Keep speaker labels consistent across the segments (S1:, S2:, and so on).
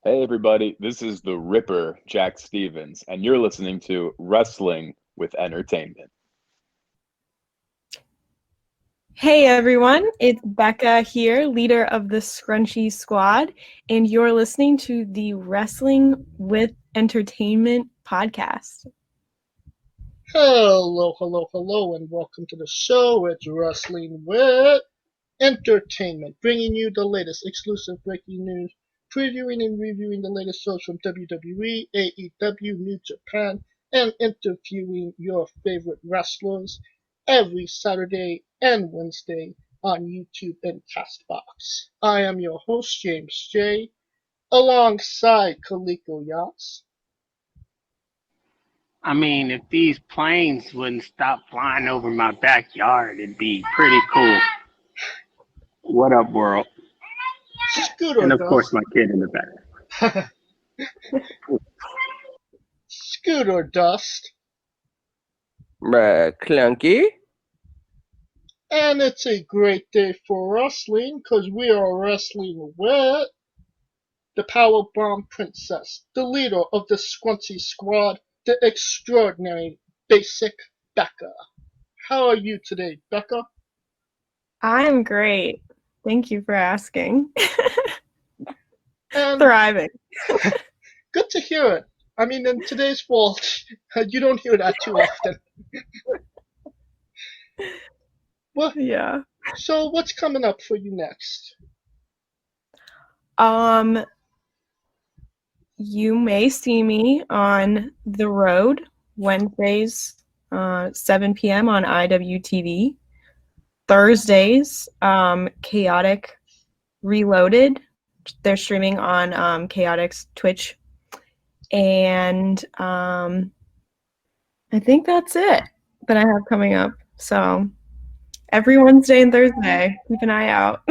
S1: Hey everybody, this is the Ripper, Jack Stevens, and you're listening to Wrestling with Entertainment.
S2: Hey everyone, it's Becca here, leader of the Scrunchies squad, and you're listening to the Wrestling with Entertainment podcast.
S3: Hello, hello, hello, and welcome to the show. It's Wrestling with Entertainment, bringing you the latest exclusive breaking news, previewing and reviewing the latest shows from WWE, AEW, New Japan, and interviewing your favorite wrestlers every Saturday and Wednesday on YouTube and Castbox. I am your host, James J., alongside Kaliko Yas.
S4: I mean, if these planes wouldn't stop flying over my backyard, it'd be pretty cool. What up, world?
S3: Scooter
S4: And of course,
S3: Dust.
S4: my kid in the back.
S3: Scooter Dust.
S5: Clunky.
S3: And it's a great day for wrestling because we are wrestling with the Powerbomb Princess, the leader of the Scrunchie Squad, the Extraordinary Basic Becca. How are you today, Becca?
S2: I'm great. Thank you for asking.
S3: And
S2: Thriving.
S3: good to hear it. I mean, in today's world, you don't hear that too often. Well,
S2: Yeah.
S3: so what's coming up for you next?
S2: You may see me on the road Wednesdays, 7 p.m. on IWTV. Thursdays, Chaotic Reloaded. They're streaming on Chaotic's Twitch. And I think that's it that I have coming up. So every Wednesday and Thursday, keep an eye out.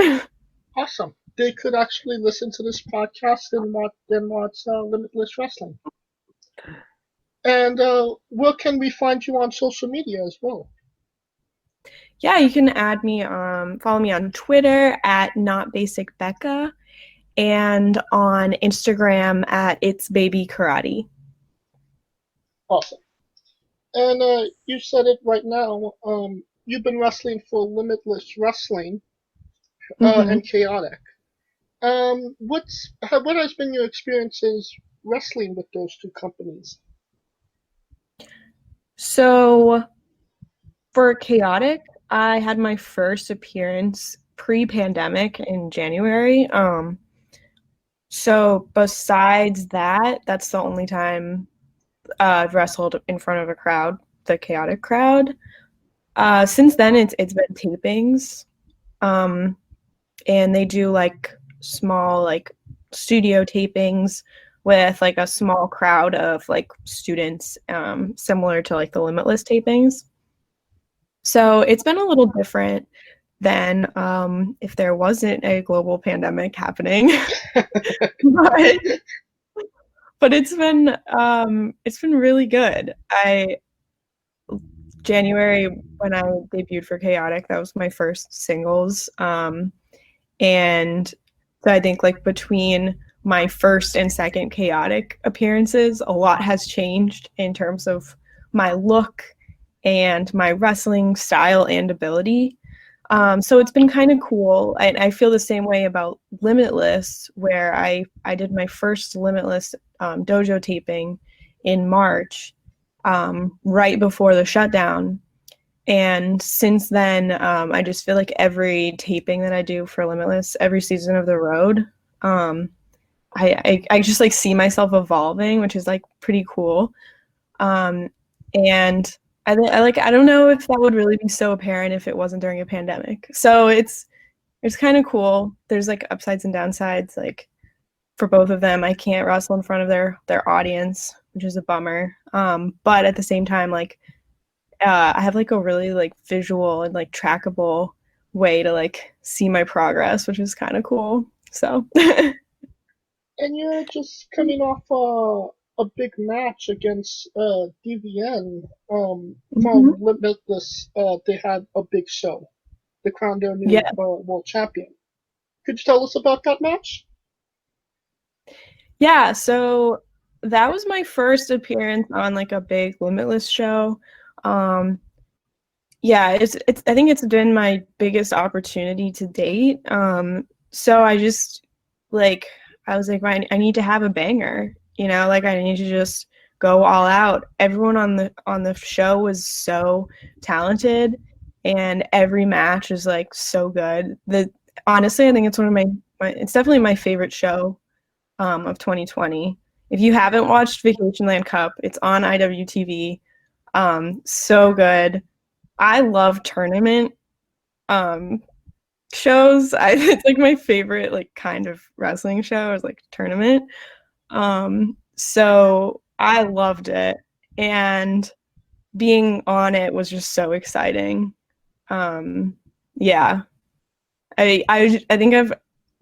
S3: Awesome. They could actually listen to this podcast and watch Limitless Wrestling. And where can we find you on social media as well?
S2: Yeah, you can add me, follow me on Twitter at Not Basic Becca and on Instagram at It's Baby Karate.
S3: Awesome. And you said it right now. You've been wrestling for Limitless Wrestling and Chaotic. What has been your experiences wrestling with those two companies?
S2: So for Chaotic, I had my first appearance pre-pandemic in January. So besides that, that's the only time I've wrestled in front of a crowd, the Chaotic crowd. Since then, it's been tapings, and they do like small like studio tapings with like a small crowd of like students, similar to like the Limitless tapings. So it's been a little different than if there wasn't a global pandemic happening. but, but it's been really good. January when I debuted for Chaotic, that was my first singles. And so I think like between my first and second Chaotic appearances, a lot has changed in terms of my look and my wrestling style and ability. So it's been kind of cool. I feel the same way about Limitless, where I did my first Limitless dojo taping in March, right before the shutdown. And since then, I just feel like every taping that I do for Limitless, every season of the road, I just like see myself evolving, which is like pretty cool. And I don't know if that would really be so apparent if it wasn't during a pandemic. So it's kind of cool. There's like upsides and downsides. Like for both of them, I can't wrestle in front of their audience, which is a bummer. But at the same time, like I have like a really like visual and like trackable way to like see my progress, which is kind of cool. So
S3: And you're just coming off a big match against Davienne from
S2: Mhm.
S3: Limitless. They had a big show. They crowned their
S2: Yeah.
S3: new world champion. Could you tell us about that match?
S2: Yeah, so that was my first appearance on like a big Limitless show. Um, yeah, it's I think it's been my biggest opportunity to date. So I just like I was like, I need to have a banger, like I need to just go all out. Everyone on the show was so talented, and every match is like so good. The honestly, I think it's one of it's definitely my favorite show of 2020. If you haven't watched Vacation Land Cup, it's on IWTV. So good. I love tournament um, shows. It's like my favorite like kind of wrestling show is like tournament. So I loved it, and being on it was just so exciting. Um, yeah, I think I've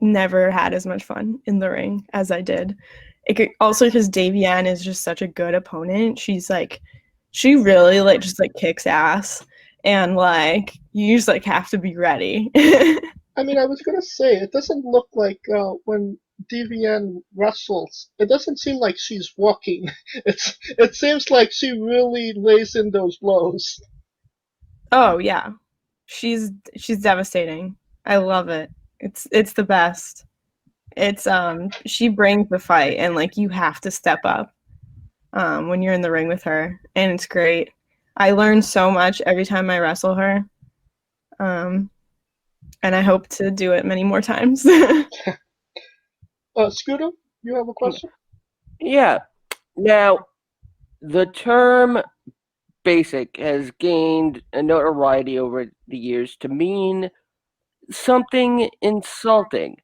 S2: never had as much fun in the ring as I did. Also because Davienne is just such a good opponent. She really like just like kicks ass, and like you just like have to be ready.
S3: I mean, I was gonna say it doesn't look like when Davienne wrestles, it doesn't seem like she's walking. It seems like she really lays in those blows.
S2: Oh yeah, she's devastating. I love it. It's the best. It's she brings the fight, and like you have to step up when you're in the ring with her, and it's great. I learn so much every time I wrestle her, um, and I hope to do it many more times.
S3: Scooter, you have a question?
S5: Yeah. Now, the term basic has gained a notoriety over the years to mean something insulting.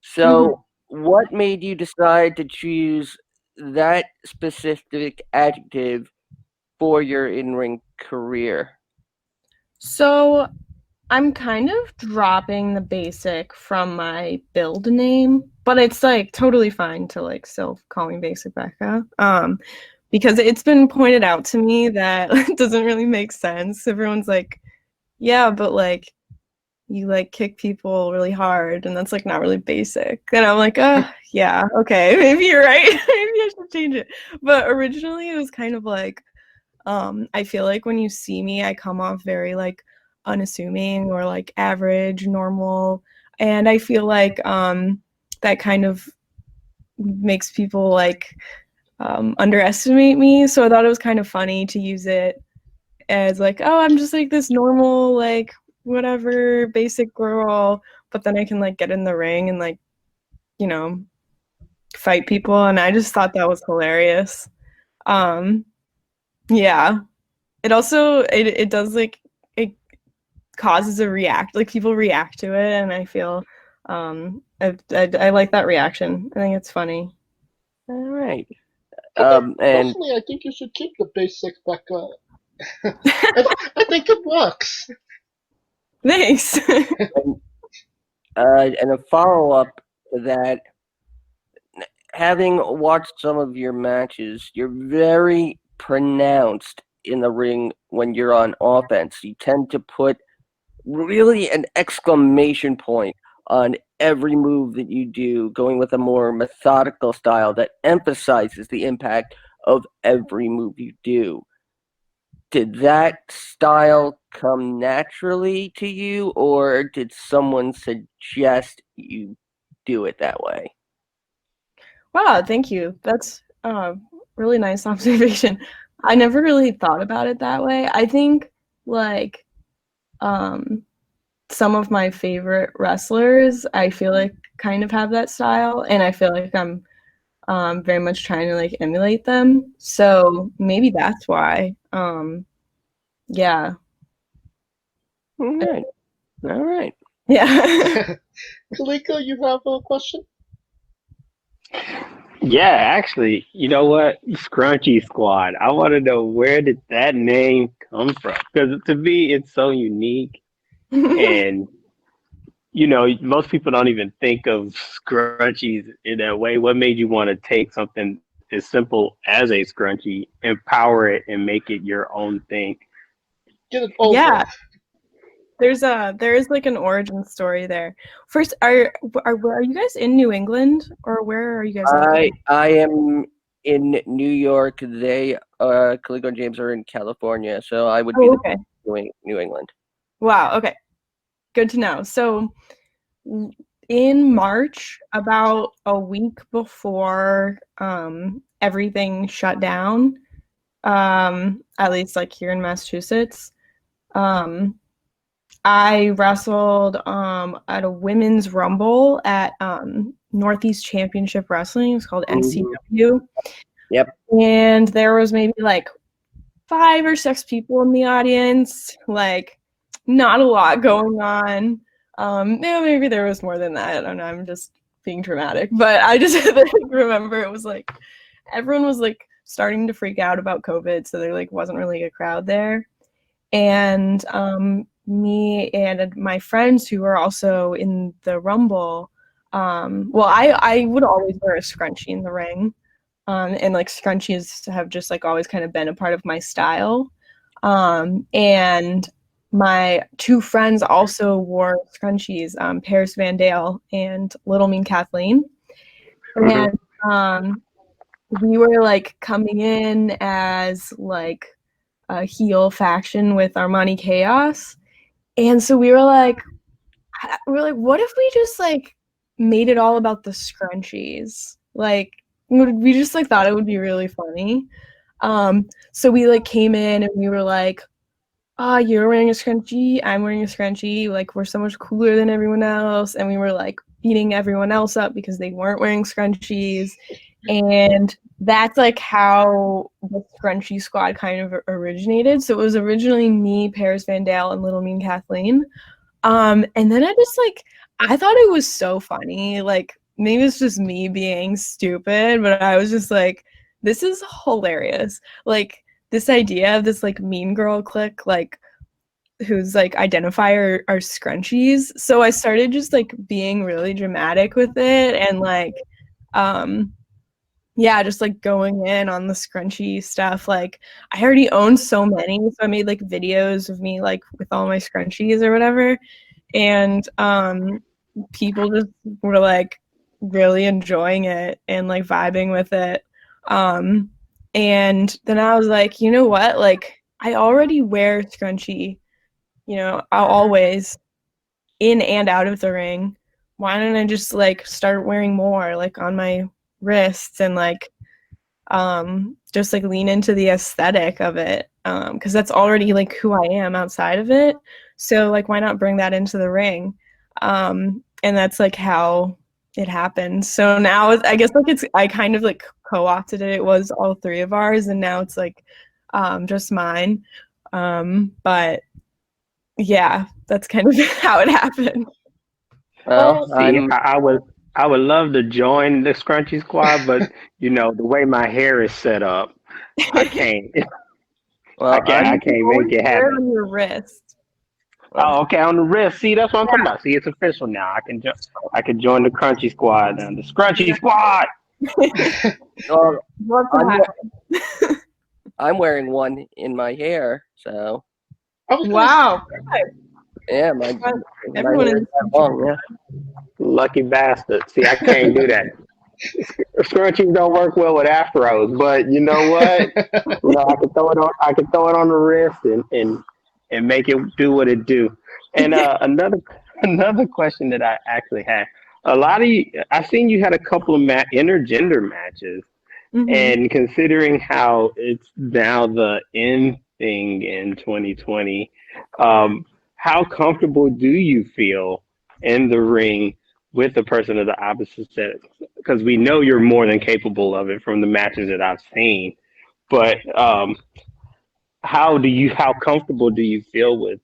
S5: So, what made you decide to choose that specific adjective for your in-ring career?
S2: So I'm kind of dropping the basic from my build name, but it's like totally fine to like still call me Basic Becca. Because it's been pointed out to me that it doesn't really make sense. Everyone's like, yeah, but like you like kick people really hard, and that's like not really basic. And I'm like, yeah, okay, maybe you're right. Maybe I should change it. But originally it was kind of like, I feel like when you see me, I come off very like unassuming or like average, normal, and I feel like that kind of makes people like underestimate me. So I thought it was kind of funny to use it as like, oh, I'm just like this normal, like whatever, basic girl, but then I can like get in the ring and like, you know, fight people, and I just thought that was hilarious. Um, yeah. It does like it causes a react like people react to it, and I feel I like that reaction. I think it's funny.
S5: All right. And
S3: Personally, I think you should keep the basic Becca. I think it works.
S2: Thanks.
S5: and a follow-up to that, having watched some of your matches, you're very pronounced in the ring when you're on offense. You tend to put really an exclamation point on every move that you do, going with a more methodical style that emphasizes the impact of every move you do. Did that style come naturally to you, or did someone suggest you do it that way?
S2: Wow, thank you. That's really nice observation. I never really thought about it that way. I think like um some of my favorite wrestlers, I feel like kind of have that style, and I feel like I'm very much trying to like emulate them. So maybe that's why. Yeah.
S5: All right. All right.
S2: Yeah.
S3: Kaliko, you have a question?
S4: Yeah, actually, you know what? Scrunchy Squad. I want to know, where did that name come from? Because to me, it's so unique. And, most people don't even think of scrunchies in that way. What made you want to take something as simple as a scrunchie, empower it, and make it your own thing?
S3: Get it over.
S2: Yeah. there is like an origin story there. First, are you guys in New England, or where are you guys located?
S5: I am in New York. They Calico and James are in California, so I would be
S2: okay.
S5: New England.
S2: Wow, okay. Good to know. So in March, about a week before everything shut down, at least like here in Massachusetts, I wrestled at a women's rumble at Northeast Championship Wrestling. It's called NCW.
S5: Yep.
S2: And there was maybe like 5 or 6 people in the audience, like not a lot going on. Maybe there was more than that. I don't know. I'm just being dramatic, but I just remember it was like everyone was like starting to freak out about COVID, so there like wasn't really a crowd there. And me and my friends who were also in the Rumble, well, I would always wear a scrunchie in the ring. And like scrunchies have just like always kind of been a part of my style. And my 2 friends also wore scrunchies, Paris Van Dale and Little Mean Kathleen. And we were like coming in as like a heel faction with Armani Chaos. And so we were like, what if we just like made it all about the scrunchies? Like, we just like thought it would be really funny. So we like came in and we were like, you're wearing a scrunchie, I'm wearing a scrunchie, like we're so much cooler than everyone else. And we were like beating everyone else up because they weren't wearing scrunchies. And that's like how the scrunchie squad kind of originated. So it was originally me, Paris Van Dale, and Little Mean Kathleen. And then I thought it was so funny. Like, maybe it's just me being stupid, but I was just like, this is hilarious. Like, this idea of this like mean girl clique, like whose like identifier are scrunchies. So I started just like being really dramatic with it and like yeah, just like going in on the scrunchie stuff. Like I already own so many, so I made like videos of me like with all my scrunchies or whatever. And people just were like really enjoying it and like vibing with it. And then I was like, you know what? Like I already wear scrunchie, you know, I'll always in and out of the ring. Why don't I just like start wearing more like on my wrists and like just like lean into the aesthetic of it, because that's already like who I am outside of it. So like why not bring that into the ring? And that's like how it happened. So now I guess like I kind of like co-opted it. It was all 3 of ours and now it's like just mine. But yeah, that's kind of how it happened.
S5: Well,
S4: See, I would love to join the scrunchy squad, but you know the way my hair is set up, I can't.
S5: well,
S4: I can't make it happen.
S2: On your wrist.
S4: Oh, okay, on the wrist. See, that's what I'm talking about. See, it's official now. I can join the crunchy squad now. The scrunchy squad.
S5: Well, I'm wearing one in my hair, so
S2: Wow.
S5: yeah, my
S2: Everyone
S5: hair
S2: is
S5: is that long, yeah.
S4: Lucky bastard. See, I can't do that. Scrunchies don't work well with afros, but you know what? You know, I can throw it on. I can throw it on the wrist and make it do what it do. And another question that I actually had. A lot of you, I seen you had a couple of intergender matches, and considering how it's now the in thing in 2020, how comfortable do you feel in the ring with a person of the opposite sex? Because we know you're more than capable of it from the matches that I've seen. But how comfortable do you feel with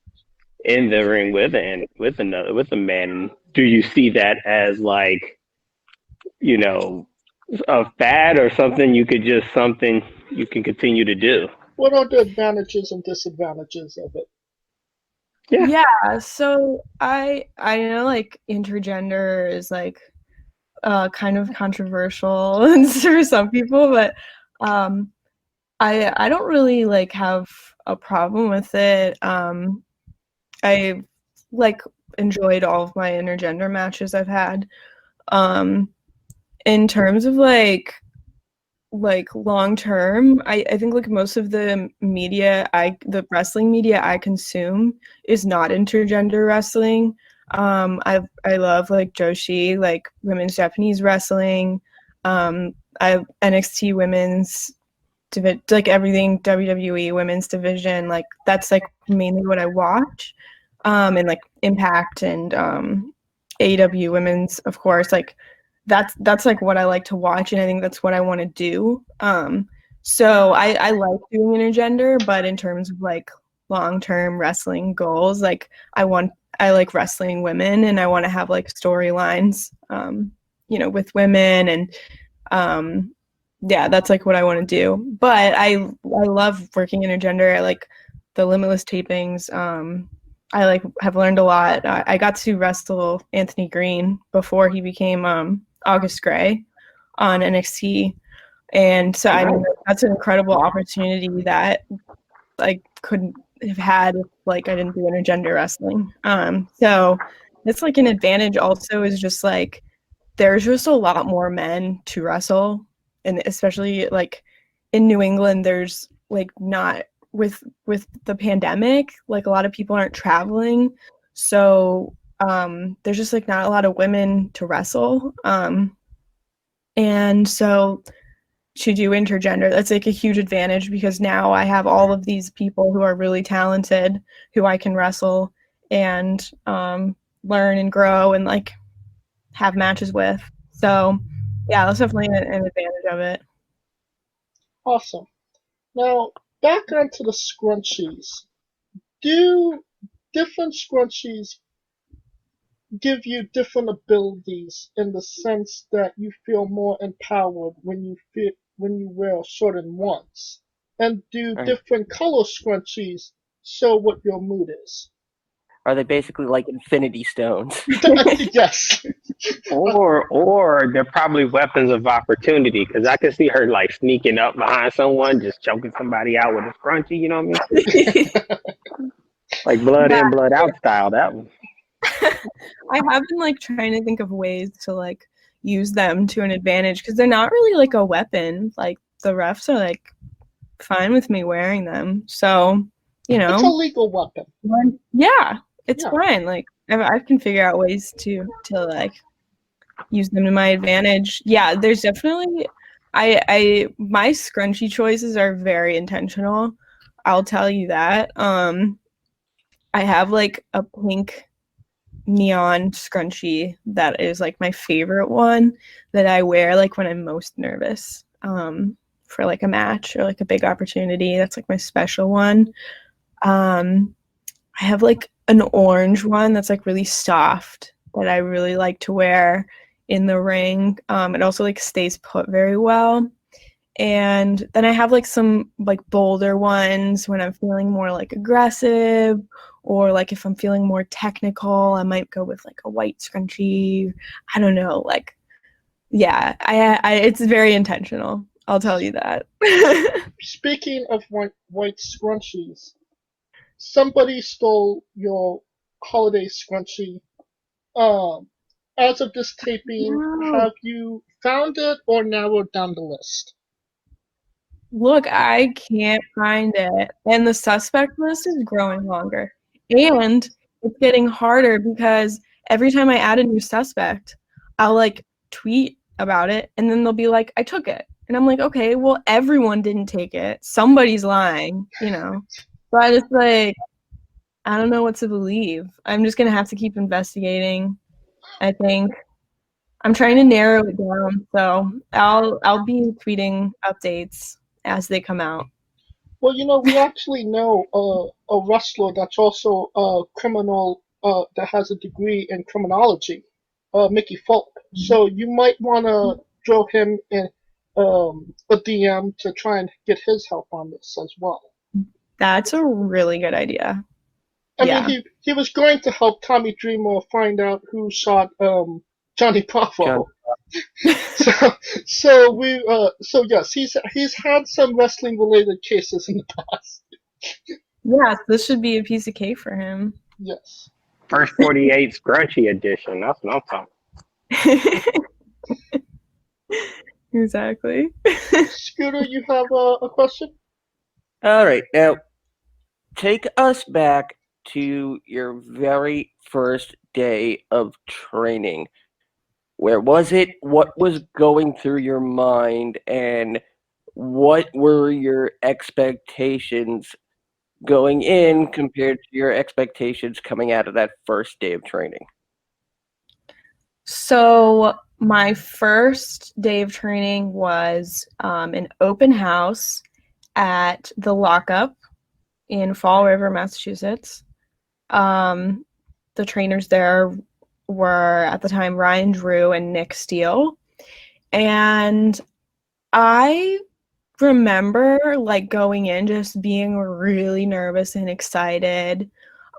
S4: in the ring with a man? Do you see that as like, you know, a fad or something you can continue to do?
S3: What are the advantages and disadvantages of it?
S2: Yeah, so I know like intergender is like kind of controversial for some people, but I don't really like have a problem with it. I like enjoyed all of my intergender matches I've had. In terms of like long term, I think like most of the wrestling media I consume is not intergender wrestling. I love like Joshi, like women's Japanese wrestling. I NXT women's like everything WWE women's division, like that's like mainly what I watch. And like Impact and AEW women's, of course, like that's like what I like to watch, and I think that's what I want to do. So I like doing intergender, but in terms of like long-term wrestling goals, like I like wrestling women, and I want to have like storylines, with women, and yeah, that's like what I want to do. But I love working intergender. I like the Limitless tapings. I like have learned a lot. I got to wrestle Anthony Green before he became August Gray on NXT, and so I mean that's an incredible opportunity that I couldn't have had if like I didn't do intergender wrestling. So it's like an advantage. Also, is just like there's just a lot more men to wrestle, and especially like in New England, there's like not with the pandemic, like a lot of people aren't traveling, so there's just like not a lot of women to wrestle, and so to do intergender, that's like a huge advantage because now I have all of these people who are really talented who I can wrestle and learn and grow and like have matches with. So yeah, that's definitely an advantage of it.
S3: Awesome. Now, back onto the scrunchies. Do different scrunchies give you different abilities in the sense that you feel more empowered when you wear certain ones? And do different color scrunchies show what your mood is?
S5: Are they basically like infinity stones?
S3: Yes.
S4: Or they're probably weapons of opportunity, because I can see her like sneaking up behind someone, just choking somebody out with a scrunchie. You know what I mean? Like blood in, blood out style. That one.
S2: I have been like trying to think of ways to like use them to an advantage because they're not really like a weapon. Like the refs are like fine with me wearing them, so
S3: it's a legal weapon.
S2: Yeah, it's fine. Like I can figure out ways to like use them to my advantage. Yeah, there's definitely my scrunchie choices are very intentional. I'll tell you that. I have like a pink neon scrunchie that is like my favorite one that I wear like when I'm most nervous for like a match or like a big opportunity. That's like my special one. I have like an orange one that's like really soft that I really like to wear in the ring. It also like stays put very well. And then I have like some like bolder ones when I'm feeling more like aggressive, or like if I'm feeling more technical, I might go with like a white scrunchie. I don't know, like yeah, I it's very intentional. I'll tell you that.
S3: Speaking of white scrunchies, somebody stole your holiday scrunchie. As of this taping, have you found it or narrowed down the list?
S2: Look, I can't find it. And the suspect list is growing longer. And it's getting harder because every time I add a new suspect, I'll like tweet about it and then they'll be like, I took it. And I'm like, okay, well, everyone didn't take it. Somebody's lying, But it's like, I don't know what to believe. I'm just going to have to keep investigating, I think. I'm trying to narrow it down, so I'll be tweeting updates as they come out.
S3: Well, we actually know a wrestler that's also a criminal that has a degree in criminology, Mickey Folk. So you might want to throw him in a DM to try and get his help on this as well.
S2: That's a really good idea.
S3: I mean, he was going to help Tommy Dreamer find out who shot Johnny Bravo. So yes, he's had some wrestling related cases in the past.
S2: Yeah, this should be a piece of cake for him.
S3: Yes.
S4: First 48 scrunchie edition. That's what I'm talking.
S2: Exactly.
S3: Scooter, you have a question?
S5: All right, now take us back to your very first day of training. Where was it? What was going through your mind? And what were your expectations going in compared to your expectations coming out of that first day of training?
S2: So my first day of training was an open house at the lockup in Fall River, Massachusetts. The trainers there were at the time Ryan Drew and Nick Steele. And I remember like going in just being really nervous and excited.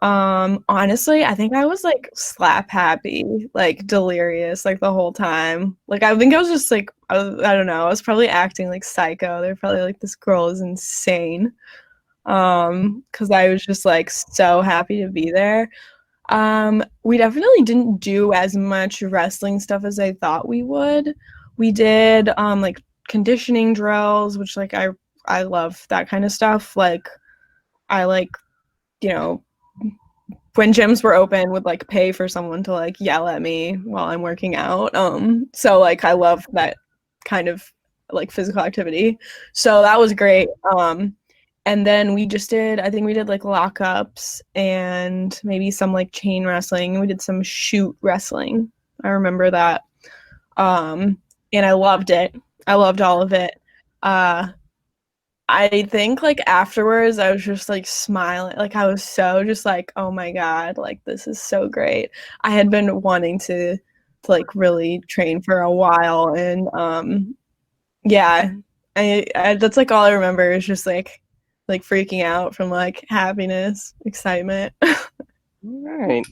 S2: Honestly, I think I was like slap happy, like delirious, like the whole time. Like I think I was just like I don't know, I was probably acting like psycho. They're probably like, this girl is insane. Because I was just like so happy to be there. We definitely didn't do as much wrestling stuff as I thought we would. We did like conditioning drills, which like I love that kind of stuff. Like I like, you know, when gyms were open would like pay for someone to like yell at me while I'm working out. So like I love that kind of like physical activity. So that was great. And then we just did, I think we did like lockups and maybe some like chain wrestling. We did some shoot wrestling. I remember that. And I loved it. I loved all of it. I think like afterwards I was just like smiling. Like I was so just like, oh my God, like this is so great. I had been wanting to like really train for a while. And yeah, I that's like all I remember is just like freaking out from like happiness, excitement.
S5: All right.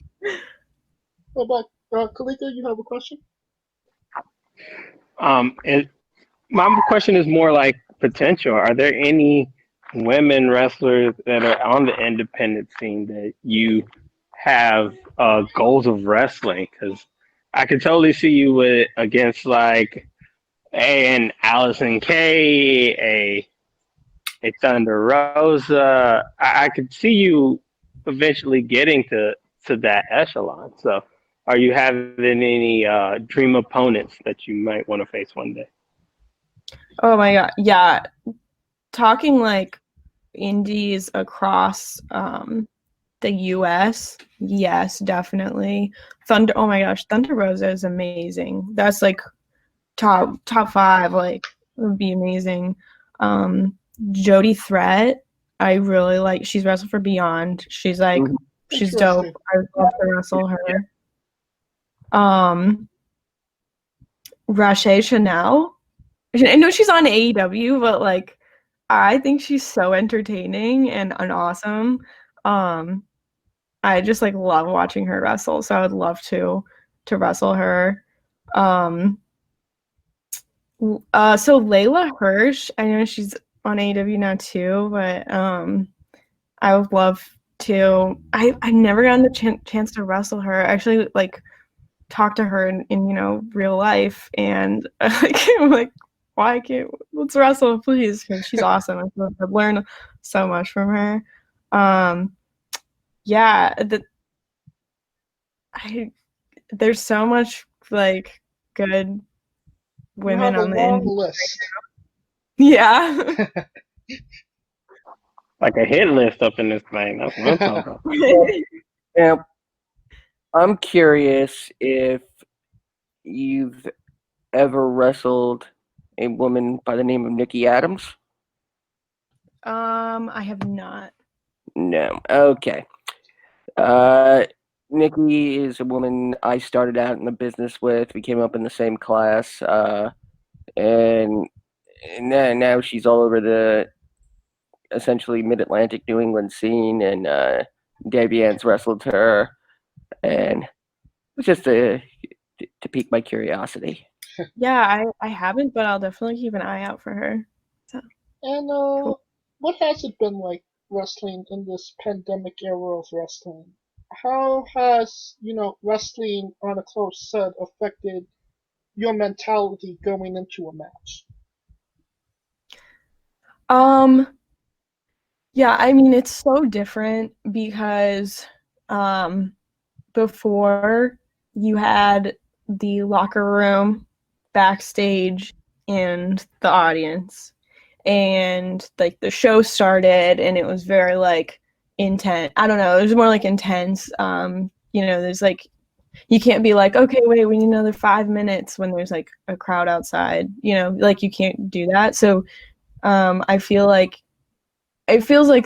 S3: What about Kalika? You have a question?
S4: And my question is more like potential. Are there any women wrestlers that are on the independent scene that you have goals of wrestling? Because I could totally see you with against like an Allison Kay, a Thunder Rosa. I could see you eventually getting to that echelon. So, are you having any dream opponents that you might want to face one day?
S2: Oh my God. Yeah. Talking like indies across the US, yes, definitely. Thunder, oh my gosh, Thunder Rosa is amazing. That's like top five, like would be amazing. Jody Threat, I really like. She's wrestled for Beyond. She's like she's dope. I would love to wrestle her. Rache Chanel. I know she's on AEW, but like I think she's so entertaining and awesome. I just like love watching her wrestle, so I would love to wrestle her. So Layla Hirsch, I know she's on AEW now too, but I would love to. I never gotten the chance to wrestle her. I actually like talk to her in real life, and I'm like, why can't let's wrestle, please? Because she's awesome. I've learned so much from her. Yeah, there's so much like good women on the
S3: long list.
S2: Yeah.
S4: Like a hit list up in this thing. That's what I'm talking about.
S5: Now, I'm curious if you've ever wrestled a woman by the name of Nikki Adams.
S2: I have not.
S5: No. Okay. Nikki is a woman I started out in the business with. We came up in the same class, and now she's all over the essentially Mid-Atlantic New England scene, and Davienne's wrestled her, and it's just to pique my curiosity.
S2: Yeah, I haven't, but I'll definitely keep an eye out for her. So.
S3: And
S2: Cool.
S3: what has it been like wrestling in this pandemic era of wrestling? how has wrestling on a close set affected your mentality going into a match?
S2: Yeah, I mean, it's so different because before you had the locker room, backstage, and the audience. And like the show started and it was very like intense. I don't know, it was more like intense. There's like you can't be like, okay, wait, we need another 5 minutes when there's like a crowd outside. Like you can't do that. So I feel like it feels like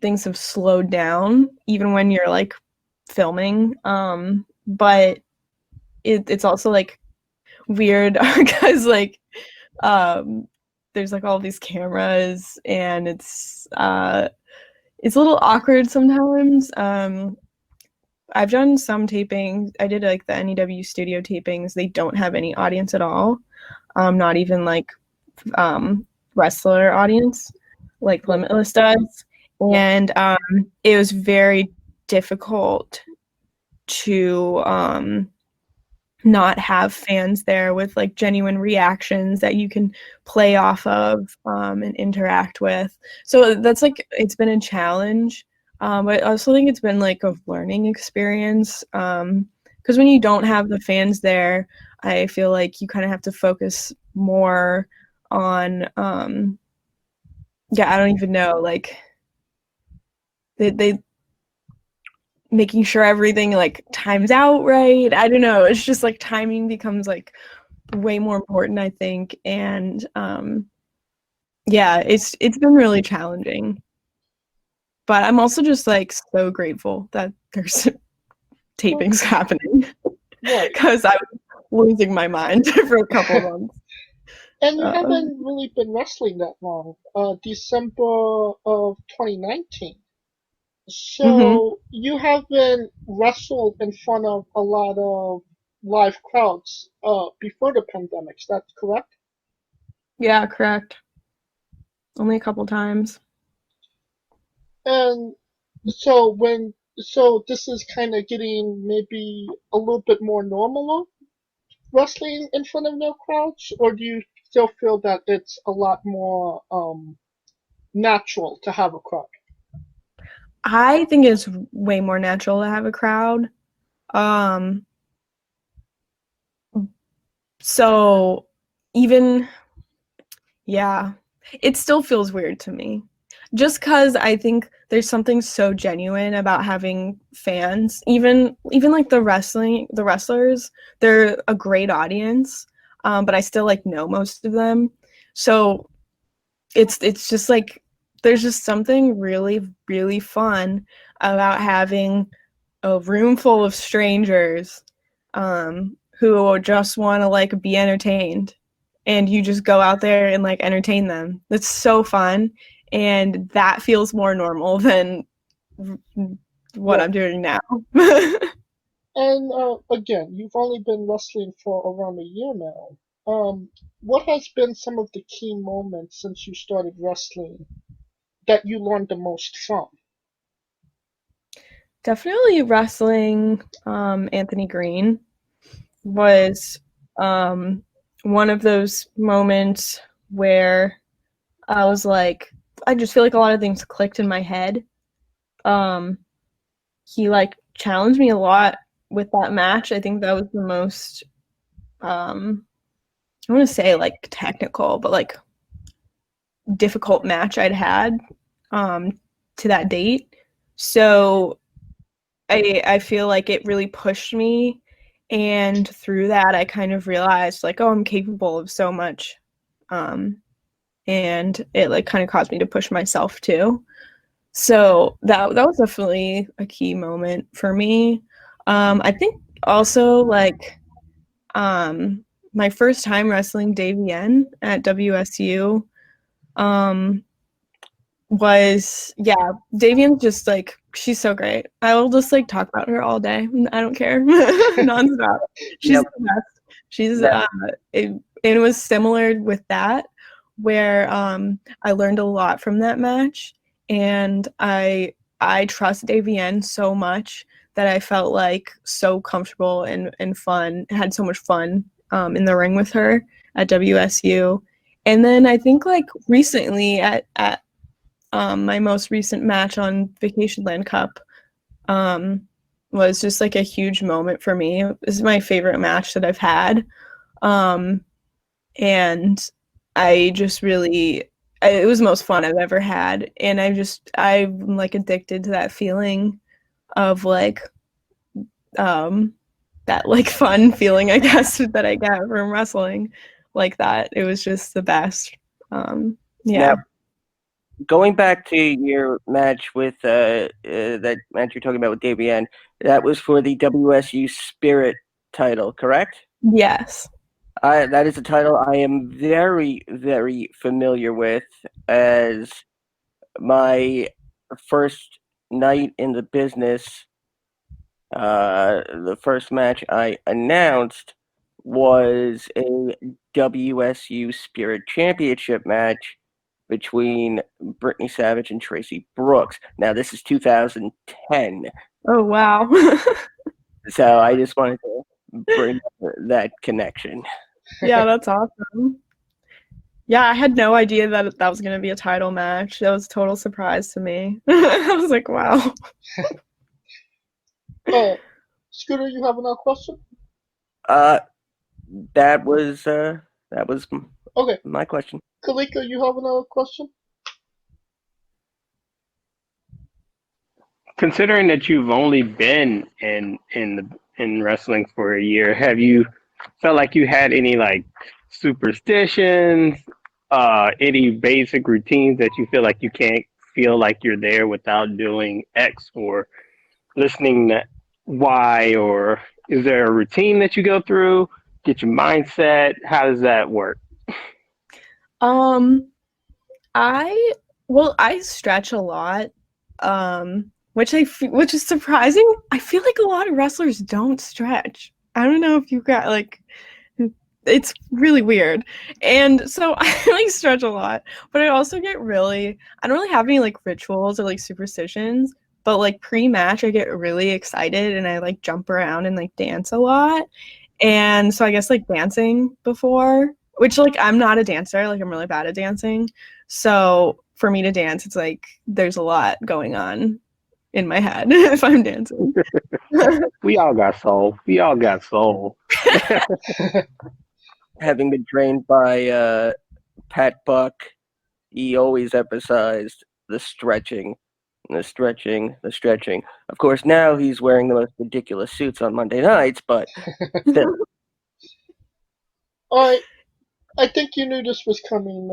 S2: things have slowed down even when you're like filming. But it's also like weird because like there's like all these cameras and it's a little awkward sometimes. I've done some tapings. I did like the NEW studio tapings. They don't have any audience at all. Not even like wrestler audience like Limitless does. And it was very difficult to not have fans there with like genuine reactions that you can play off of and interact with. So that's like, it's been a challenge. But I also think it's been like a learning experience. Because when you don't have the fans there, I feel like you kind of have to focus more on, I don't even know, like they making sure everything like times out right. I don't know. It's just like timing becomes like way more important, I think. And it's been really challenging. But I'm also just like so grateful that there's tapings happening because I was losing my mind for a couple of months.
S3: And you haven't really been wrestling that long. December of 2019. So you haven't wrestled in front of a lot of live crowds before the pandemic. Is that correct?
S2: Yeah, correct. Only a couple times.
S3: And so this is kind of getting maybe a little bit more normal wrestling in front of no crowds, or do you still feel that it's a lot more natural to have a crowd?
S2: I think it's way more natural to have a crowd. So even, it still feels weird to me. Just because I think there's something so genuine about having fans. Even like the wrestlers, they're a great audience, but I still like know most of them. So it's just like there's just something really, really fun about having a room full of strangers who just want to like be entertained, and you just go out there and like entertain them. It's so fun, and that feels more normal than what I'm doing now.
S3: And again, you've only been wrestling for around a year now. What has been some of the key moments since you started wrestling that you learned the most from?
S2: Definitely wrestling Anthony Green was one of those moments where I was like, I just feel like a lot of things clicked in my head. He like challenged me a lot with that match. I think that was the most I want to say like technical, but like difficult match I'd had to that date. So I feel like it really pushed me, and through that I kind of realized like, oh, I'm capable of so much, and it like kind of caused me to push myself too. So that was definitely a key moment for me. I think also like my first time wrestling Davienne at WSU was Davienne's just like, she's so great. I will just like talk about her all day. I don't care. Nonstop. She's the best. She's it was similar with that, where I learned a lot from that match, and I trust Davienne so much that I felt like so comfortable and fun, had so much fun in the ring with her at WSU. And then I think like recently at my most recent match on Vacation Land Cup was just like a huge moment for me. This is my favorite match that I've had. And I just really, it was the most fun I've ever had. And I'm like addicted to that feeling of like, that like fun feeling, I guess, that I get from wrestling like that. It was just the best. Yeah.
S5: Now, going back to your match with that match you're talking about with Davienne, that was for the WSU Spirit title, correct?
S2: Yes.
S5: That is a title I am very, very familiar with, as my first night in the business. The first match I announced was a WSU Spirit Championship match between Brittany Savage and Tracy Brooks. Now, this is 2010.
S2: Oh, wow.
S5: So I just wanted to bring up that connection.
S2: Yeah, that's awesome. Yeah, I had no idea that that was going to be a title match. That was a total surprise to me. I was like, wow.
S3: Oh, Scooter, you have another question?
S5: That was
S3: Okay.
S5: my question.
S3: Kalika, you have another question?
S4: Considering that you've only been in wrestling for a year, have you felt like you had any like superstitions, any basic routines that you feel like you can't feel like you're there without doing X, or listening to Y, or is there a routine that you go through? Get your mindset. How does that work?
S2: I stretch a lot, which is surprising. I feel like a lot of wrestlers don't stretch. I don't know if you got like, it's really weird. And so I like stretch a lot, but I also I don't really have any like rituals or like superstitions, but like pre-match I get really excited and I like jump around and like dance a lot. And so I guess like dancing before, which like I'm not a dancer, like I'm really bad at dancing. So for me to dance, it's like there's a lot going on in my head if I'm dancing.
S4: We all got soul. We all got soul.
S5: Having been trained by Pat Buck, he always emphasized the stretching, the stretching, the stretching. Of course, now he's wearing the most ridiculous suits on Monday nights, but still.
S3: Alright, I think you knew this was coming,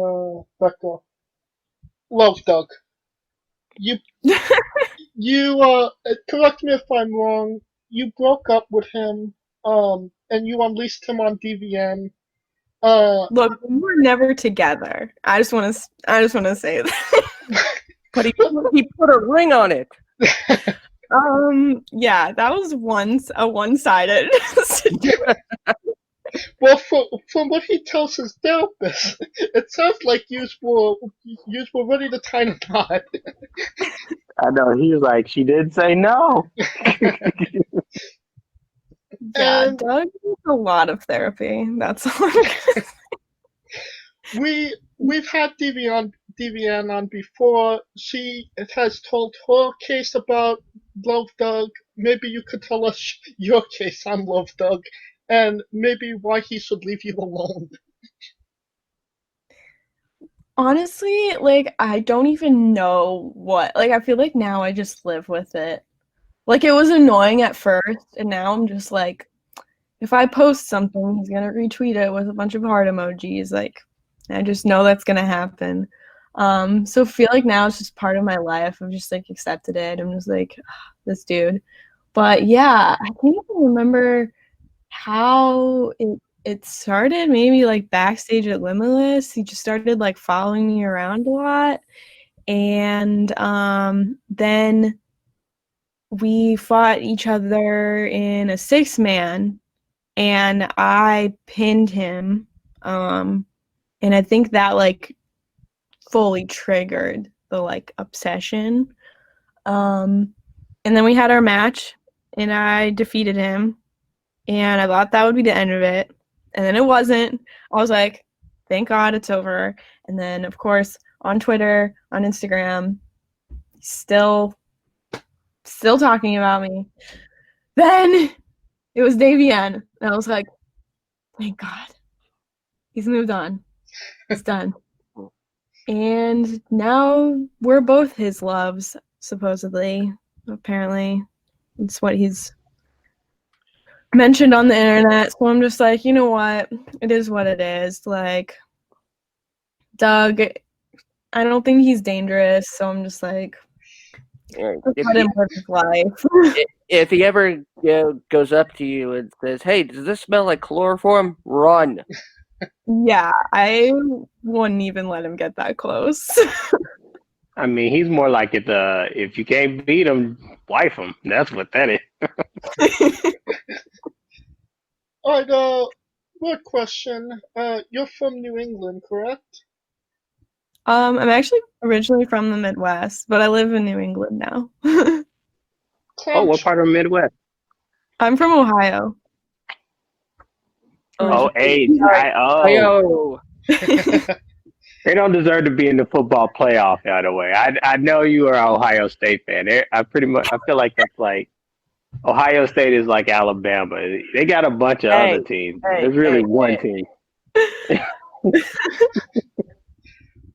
S3: Becca. Love Doug. You, correct me if I'm wrong, you broke up with him, and you unleashed him on DVN.
S2: Look, we were never together. I just want to say that.
S5: But he put a ring on it.
S2: Yeah, that was a one-sided situation.
S3: Well, from what he tells his therapist, it sounds like you were ready to tie the knot.
S4: I know. He was like, she did say no.
S2: Yeah,
S3: And
S2: Doug needs a lot of therapy. That's all I'm gonna say.
S3: we've had Davienne on before. She has told her case about Love Doug. Maybe you could tell us your case on Love Doug, and maybe why he should leave you alone.
S2: Honestly, like I don't even know what. Like I feel like now I just live with it. Like it was annoying at first, and now I'm just like, if I post something, he's gonna retweet it with a bunch of heart emojis. Like I just know that's gonna happen. So I feel like now it's just part of my life. I've just like accepted it. I'm just like, this dude. But yeah, I can't even remember how it started. Maybe like backstage at Limitless. He just started like following me around a lot. And then we fought each other in a 6-man and I pinned him. And I think that like fully triggered the like obsession. And then we had our match and I defeated him, and I thought that would be the end of it, and then it wasn't. I was like, thank God it's over. And then, of course, on Twitter, on Instagram, still talking about me. Then it was Davienne, and I was like, thank God. He's moved on. He's done. And now we're both his loves, supposedly. Apparently. It's what he's mentioned on the internet. So I'm just like, you know what? It is what it is. Like, Doug, I don't think he's dangerous. So I'm just like,
S5: If
S2: let him live his life.
S5: if he ever goes up to you and says, "Hey, does this smell like chloroform?" Run.
S2: Yeah, I wouldn't even let him get that close.
S4: I mean, he's more like if you can't beat him, wife him. That's what that is.
S3: All right, good question. You're from New England, correct?
S2: I'm actually originally from the Midwest, but I live in New England now.
S4: Oh, what part of the Midwest?
S2: I'm from Ohio.
S4: Oh,
S5: Yo.
S4: They don't deserve to be in the football playoff, by the way. I know you are an Ohio State fan. I feel like that's like Ohio State is like Alabama. They got a bunch of other teams. There's really one team.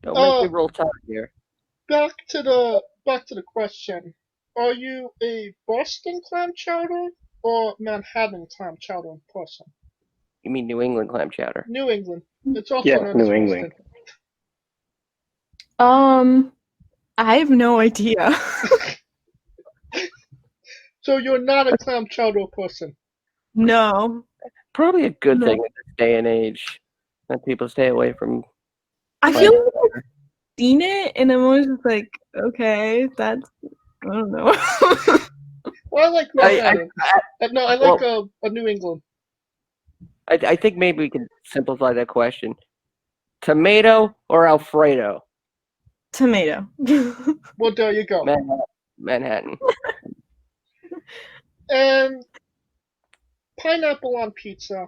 S5: Don't make me roll tide here.
S3: Back to the question. Are you a Boston clam chowder or Manhattan clam chowder person?
S5: You mean New England clam chowder?
S3: New England. It's also
S4: Yes,
S3: known
S4: New
S3: as
S4: England.
S3: Boston.
S2: I have no idea.
S3: So you're not a clam chowder person?
S2: No.
S5: Probably a good thing in this day and age that people stay away from.
S2: I feel like I've seen it, and I'm always just like, okay, that's, I don't know.
S3: Well, I like Manhattan. I like a New England.
S5: I think maybe we can simplify that question. Tomato or Alfredo?
S2: Tomato.
S3: Well, there you go.
S5: Manhattan.
S3: And pineapple on pizza.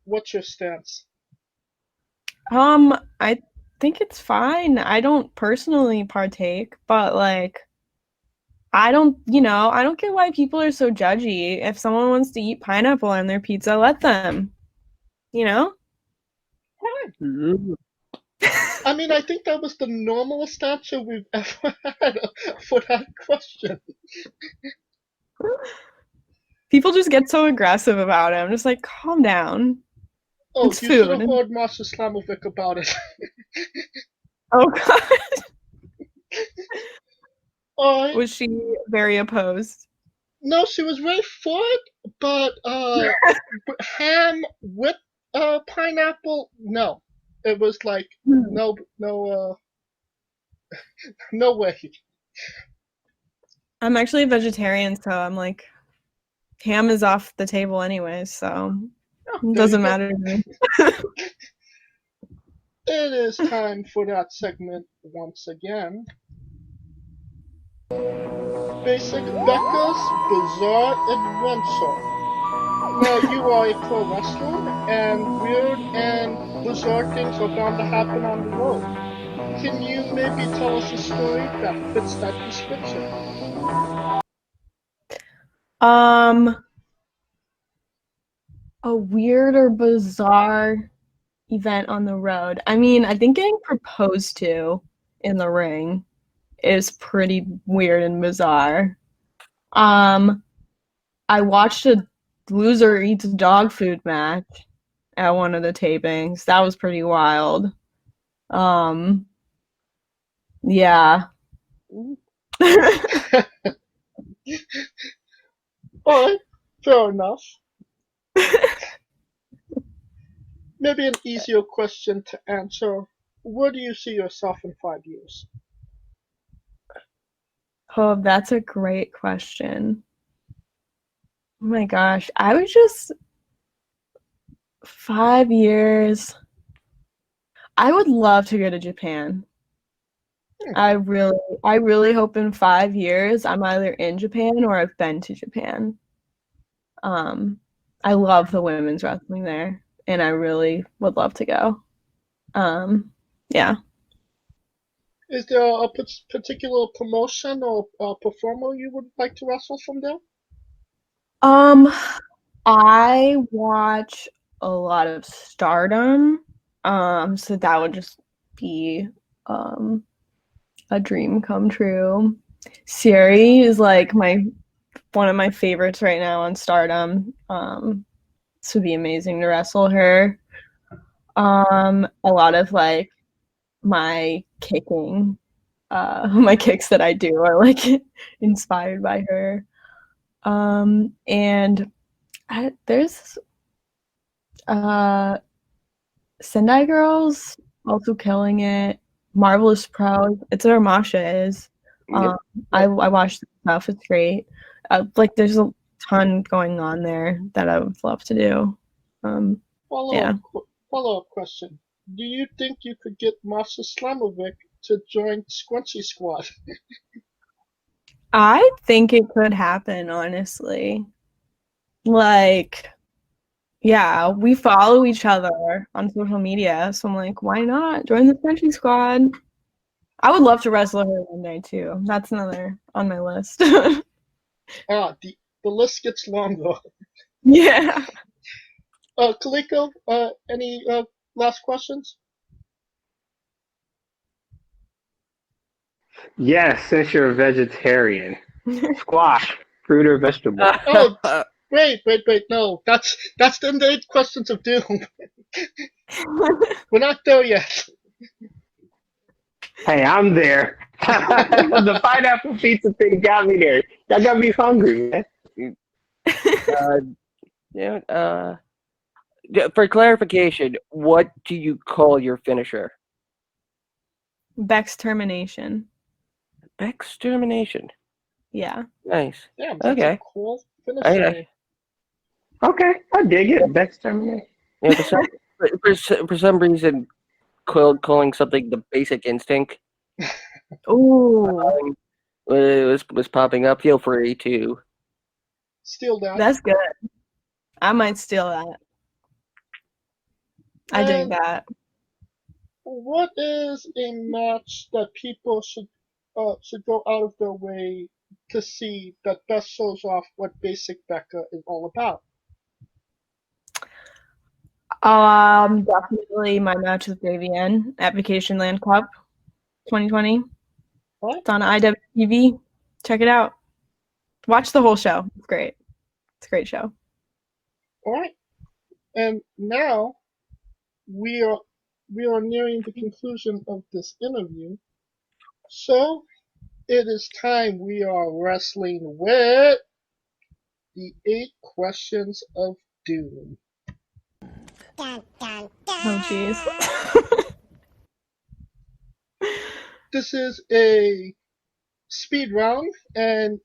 S3: What's your stance?
S2: I think it's fine. I don't personally partake, but like, I don't get why people are so judgy. If someone wants to eat pineapple on their pizza, let them. You know?
S5: Mm-hmm.
S3: I mean, I think that was the normalest answer we've ever had for that question.
S2: People just get so aggressive about it. I'm just like, calm down.
S3: Oh,
S2: It's
S3: you
S2: food.
S3: should have heard Master Slamovic about it.
S2: Oh God.
S3: Alright.
S2: Was she very opposed?
S3: No, she was very for it, but ham with pineapple, no. It was like no way.
S2: I'm actually a vegetarian, so I'm like, ham is off the table anyway, so it doesn't matter to me.
S3: It is time for that segment once again. Basic Becca's Bizarre Adventure. Now, you are a pro wrestler, and weird and bizarre things are bound to happen on the road. Can you maybe tell us a story that fits that description?
S2: A weird or bizarre event on the road. I mean, I think getting proposed to in the ring is pretty weird and bizarre. I watched a loser eats dog food match at one of the tapings. That was pretty wild. Yeah.
S3: Alright, fair enough. Maybe an easier question to answer. Where do you see yourself in 5 years?
S2: Oh, that's a great question. Oh my gosh. I would just 5 years. I would love to go to Japan. I really hope in 5 years I'm either in Japan or I've been to Japan. I love the women's wrestling there, and I really would love to go. Yeah.
S3: Is there a particular promotion or performer you would like to wrestle from there?
S2: I watch a lot of Stardom, so that would just be a dream come true. Siri is like one of my favorites right now on Stardom. This would be amazing to wrestle her. A lot of like my kicking, my kicks that I do are like inspired by her. And there's Sendai Girls also killing it. Marvelous Pro. It's where Masha is.
S5: Yep.
S2: I watched the stuff. It's great. Like there's a ton going on there that I would love to do. Yeah.
S3: Follow-up question. Do you think you could get Masha Slamovic to join Scrunchy Squad?
S2: I think it could happen, honestly. Like, yeah, we follow each other on social media, so I'm like, why not join the Scrunchy Squad? I would love to wrestle her one day too. That's another on my list.
S3: The list gets longer.
S2: Yeah.
S3: Kaliko, any last questions?
S4: Yes, since you're a vegetarian, squash, fruit or vegetable.
S3: Oh, wait, no. That's the 8 questions of doom. We're not there yet.
S4: Hey, I'm there. The pineapple pizza thing got me there. Y'all got me hungry, man.
S5: For clarification, what do you call your finisher?
S2: Beck's termination.
S5: Beck's termination.
S2: Yeah.
S5: Nice.
S3: Damn, that's
S5: Okay.
S3: a cool finish.
S4: Okay, I dig it. Beck's termination.
S5: Yeah, for some reason, calling something the basic instinct
S2: Ooh,
S5: was popping up. Feel free to.
S3: Steal that.
S2: that's good. I might steal that. I dig
S3: And
S2: that.
S3: what is a match that people should go out of their way to see that best shows off what Basic Becca is all about?
S2: Definitely my match with Davienne at Vacation Land Cup 2020.
S3: What?
S2: It's on IWTV. Check it out. Watch the whole show. It's great. It's a great show.
S3: All right. And now we are nearing the conclusion of this interview. So it is time we are wrestling with the 8 questions of doom.
S2: Oh, jeez.
S3: This is a speed round, and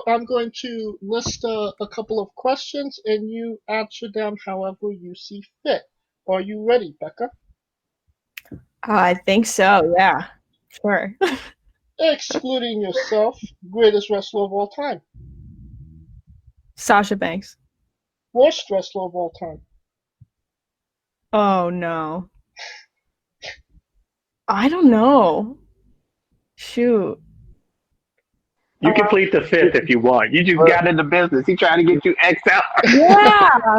S3: I'm going to list a couple of questions, and you answer them however you see fit. Are you ready, Becca?
S2: I think so. Yeah. Sure.
S3: Excluding yourself, greatest wrestler of all time.
S2: Sasha Banks.
S3: Worst wrestler of all time.
S2: Oh no. I don't know. Shoot.
S4: You can plead the 5th if you want. You just got into business. He trying to get you X out.
S2: Yeah.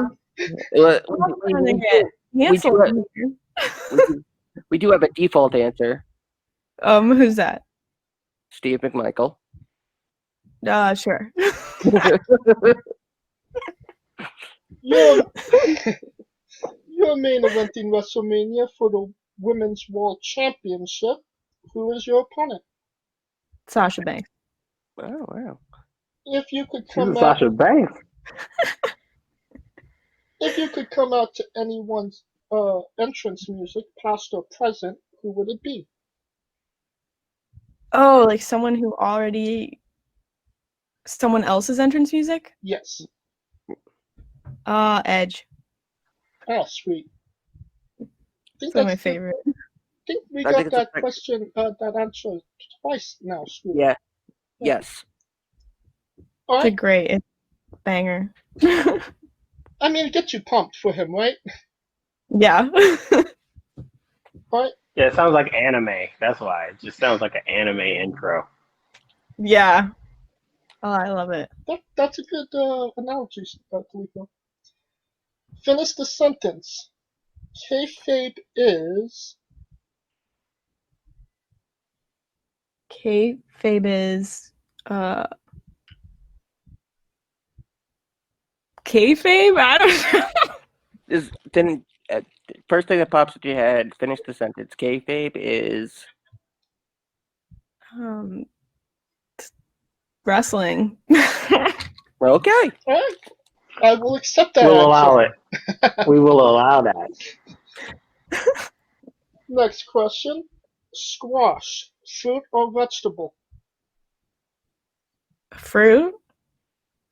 S5: We do have a default answer.
S2: Who's that?
S5: Steve McMichael.
S2: Sure.
S3: You're main eventing WrestleMania for the Women's World Championship. Who is your opponent?
S2: Sasha Banks.
S5: Oh, wow.
S3: If you could
S4: This
S3: come
S4: is
S3: out,
S4: Sasha Banks.
S3: if you could come out to anyone's entrance music, past or present, who would it be?
S2: Oh, like someone else's entrance music?
S3: Yes.
S2: Edge.
S3: Ah, sweet.
S2: That's my favorite.
S3: I think we got that question, that answer twice now, Sweet.
S5: Yeah. Yes.
S3: All
S2: It's
S3: right.
S2: great. banger.
S3: I mean, it gets you pumped for him, right?
S2: Yeah.
S3: Right?
S4: Yeah, it sounds like anime. That's why. It just sounds like an anime intro.
S2: Yeah. Oh, I love it.
S3: That's a good analogy, Khalifa. Finish the sentence. Kayfabe is.
S2: Kayfabe is kayfabe? I don't know.
S5: Then first thing that pops into your head. Finish the sentence. Kayfabe is.
S2: Wrestling.
S5: Okay.
S3: Alright. I will accept that
S4: We'll
S3: answer.
S4: allow it. We will allow that.
S3: Next question. Squash. Fruit or vegetable?
S2: Fruit?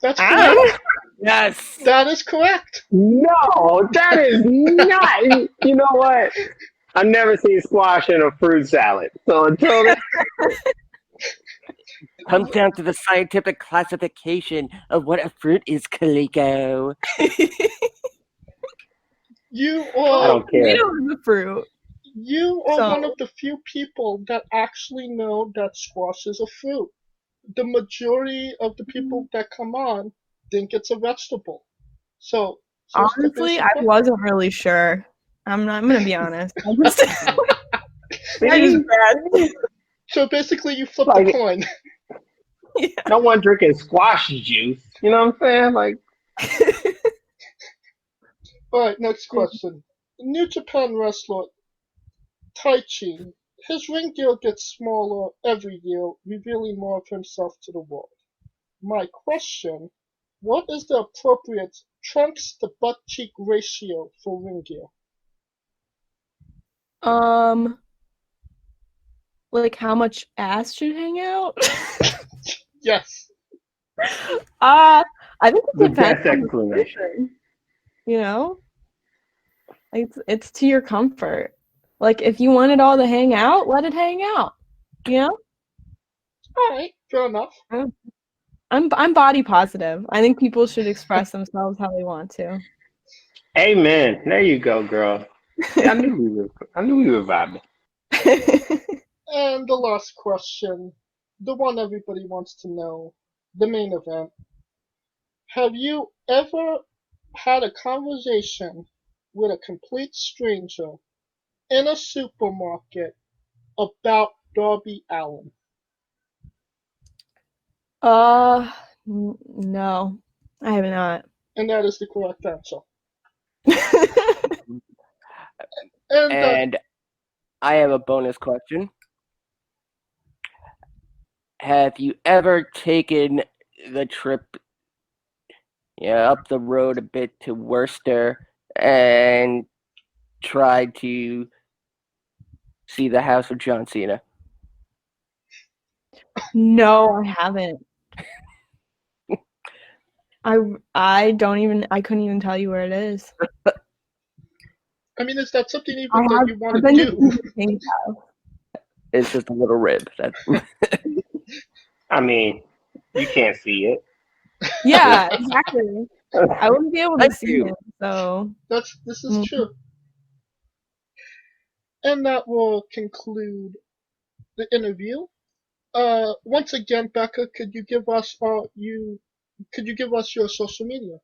S3: That's
S2: I don't
S3: correct.
S2: know.
S5: Yes.
S3: That is correct.
S4: No, that is not. You know what? I've never seen squash in a fruit salad. So until then,
S5: Comes down to the scientific classification of what a fruit is, Kaliko.
S3: You
S4: I
S3: are
S4: don't care.
S2: Tomato is a fruit.
S3: one of the few people that actually know that squash is a fruit. The majority of the people that come on think it's a vegetable. So here's the
S2: Honestly,
S3: basic
S2: I
S3: question.
S2: wasn't really sure. I'm gonna be honest. I just
S4: See?
S2: bad.
S3: So basically, you flip
S4: Like-
S3: the coin.
S2: Yeah.
S4: No one drinking squash juice. You know what I'm saying? Like,
S3: All right, next question. New Japan wrestler Taichi. His ring gear gets smaller every year, revealing more of himself to the world. My question: what is the appropriate trunks to butt cheek ratio for ring gear?
S2: Like how much ass should hang out?
S3: Yes.
S2: I think it
S4: the
S2: depends
S4: best
S2: on the
S4: explanation.
S2: person, you know? Like it's to your comfort. Like if you want it all to hang out, let it hang out. You know?
S3: All right, fair enough.
S2: I'm body positive. I think people should express themselves how they want to.
S4: Amen. There you go, girl. See, I knew we were vibing.
S3: And the last question, the one everybody wants to know, the main event. Have you ever had a conversation with a complete stranger in a supermarket about Darby Allin?
S2: No, I have not.
S3: And that is the correct answer.
S5: And I have a bonus question. Have you ever taken the trip up the road a bit to Worcester and tried to see the house of John Cena?
S2: No, I haven't. I couldn't even tell you where it is.
S3: I mean, is that something even
S2: I've
S3: that you want
S2: been
S3: to
S2: to
S3: do?
S2: Stephen King's house.
S5: It's just a little rib.
S4: I mean, you can't see it.
S2: Yeah, exactly. I wouldn't be able to
S5: Thank
S2: see
S5: you.
S2: him, so
S3: This is true. And that will conclude the interview. Once again, Becca, could you give us your social media?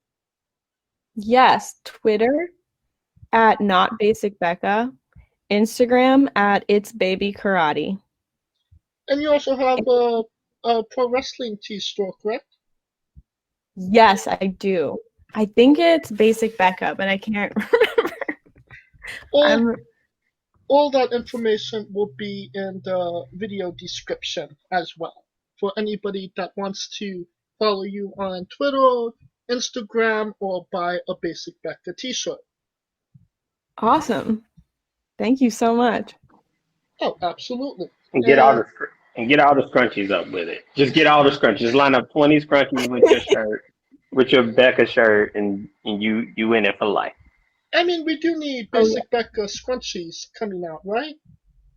S2: yes, Twitter at Not Basic Becca, Instagram at It's Baby Karate.
S3: And you also have a pro wrestling tee store, correct?
S2: Yes, I do. I think it's Basic Becca, but I can't remember.
S3: All that information will be in the video description as well for anybody that wants to follow you on Twitter, Instagram, or buy a Basic Becca t-shirt.
S2: Awesome. Thank you so much.
S3: Oh, absolutely.
S4: And get all the scrunchies up with it. Just get all the scrunchies. Just line up 20 scrunchies with your shirt, with your Becca shirt, and you in it for life.
S3: I mean, we do need Basic Becca scrunchies coming out, right?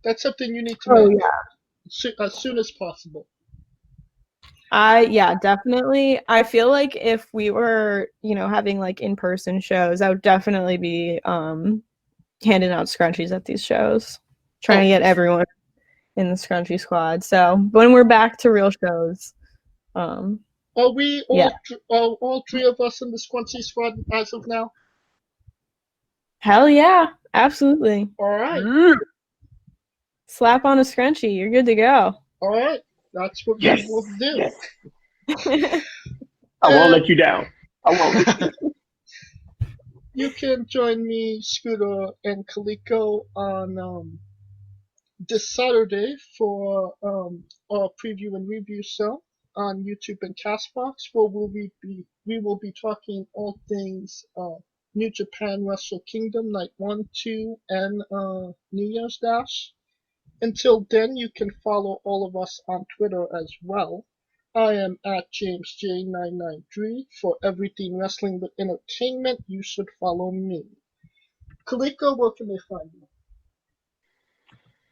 S3: That's something you need to
S2: Oh
S3: make
S2: yeah.
S3: as soon as possible.
S2: Yeah, definitely. I feel like if we were, having like in-person shows, I would definitely be handing out scrunchies at these shows, trying to get everyone in the scrunchie squad. So when we're back to real shows,
S3: Are we all three of us in the scrunchie squad as of now?
S2: Hell yeah, absolutely.
S3: All right.
S2: Slap on a scrunchie, you're good to go.
S3: All right. That's what
S4: Yes.
S3: we will do.
S4: Yes. I won't let you down. I won't.
S3: You can join me, Scooter, and Kaliko on this Saturday for our preview and review show on YouTube and Castbox, where we will be talking all things New Japan Wrestle Kingdom Night 1, 2, and New Year's Dash. Until then, you can follow all of us on Twitter as well. I am at JamesJ993. For everything wrestling with entertainment, you should follow me. Kaliko, where can they find you?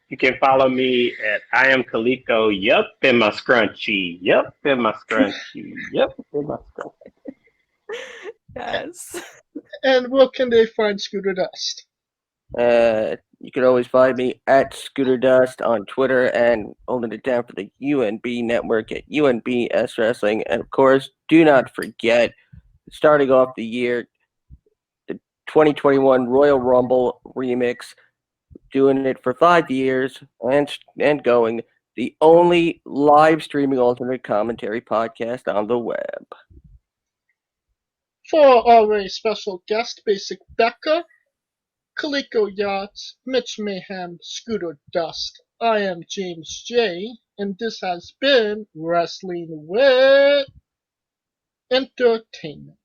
S4: You can follow me at I am Kaliko. Yup, in my scrunchie. Yup, in my scrunchie. Yup, in my scrunchie.
S2: Yes.
S3: And where can they find Scooter Dust?
S5: You can always find me at Scooter Dust on Twitter and holding it down for the UNB network at UNBS Wrestling. And of course, do not forget, starting off the year, the 2021 Royal Rumble remix, doing it for 5 years and going, the only live streaming alternate commentary podcast on the web.
S3: For our very special guest, Basic Becca, Kaliko Yachts, Mitch Mayhem, Scooter Dust, I am James J, and this has been Wrestling with Entertainment.